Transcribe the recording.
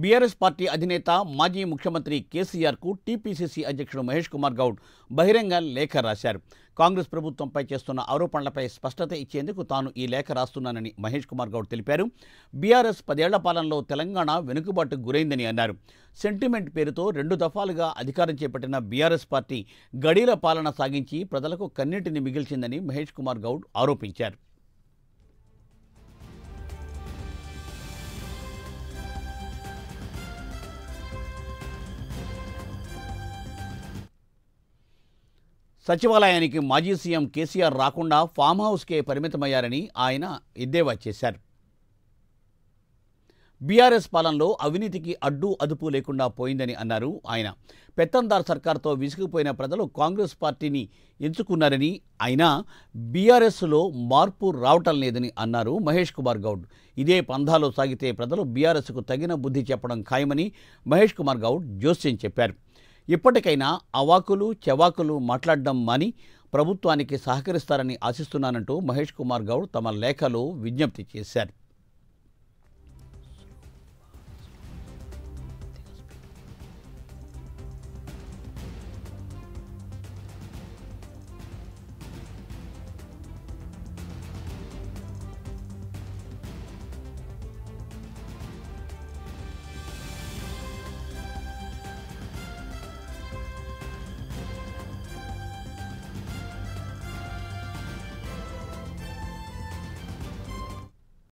BRS party అధినేత మాజీ ముఖ్యమంత్రి కేసీఆర్కు టీపీసీసీ అధ్యక్షుడు మహేష్ కుమార్ గౌడ్ బహిరంగ లేఖ రాశారు. కాంగ్రెస్ ప్రభుత్వంపై చేస్తున్న ఆరోపణలపై స్పష్టత ఇచ్చేందుకు తాను ఈ లేఖ రాస్తున్నానని మహేష్ కుమార్ గౌడ్ తెలిపారు. బీఆర్ఎస్ 10 ఏళ్ల పాలనలో తెలంగాణ వెనుకబాటుకు గురైందని అన్నారు. సెంటిమెంట్ పేరుతో 2 దఫాలుగా అధికారం చేపట్టిన బీఆర్ఎస్ పార్టీ గడీల పాలన సాగించి ప్రజలకు కన్నీటిని మిగిల్చిందని మహేష్ కుమార్ గౌడ్ ఆరోపించారు. సచివాలయానికి మాజీ సీఎం కేసీఆర్ రాకుండా ఫామ్ హౌస్కే పరిమితమయ్యారని ఆయన ఎద్దేవా చేశారు. బీఆర్ఎస్ పాలనలో అవినీతికి అడ్డు అదుపు లేకుండా పోయిందని అన్నారు ఆయన. పెత్తందార్ సర్కార్తో విసిగిపోయిన ప్రజలు కాంగ్రెస్ పార్టీని ఎంచుకున్నారని, అయినా బీఆర్ఎస్లో మార్పు రావటం లేదని అన్నారు మహేష్ కుమార్ గౌడ్. ఇదే పంధాలో సాగితే ప్రజలు బీఆర్ఎస్కు తగిన బుద్ధి చెప్పడం ఖాయమని మహేష్ కుమార్ గౌడ్ జోస్యం చెప్పారు. ఇప్పటికైనా అవాకులు చెవాకులు మాట్లాడడం మాని ప్రభుత్వానికి సహకరిస్తారని ఆశిస్తున్నానంటూ మహేష్ కుమార్ గౌడ్ తమ లేఖలో విజ్ఞప్తి చేశారు.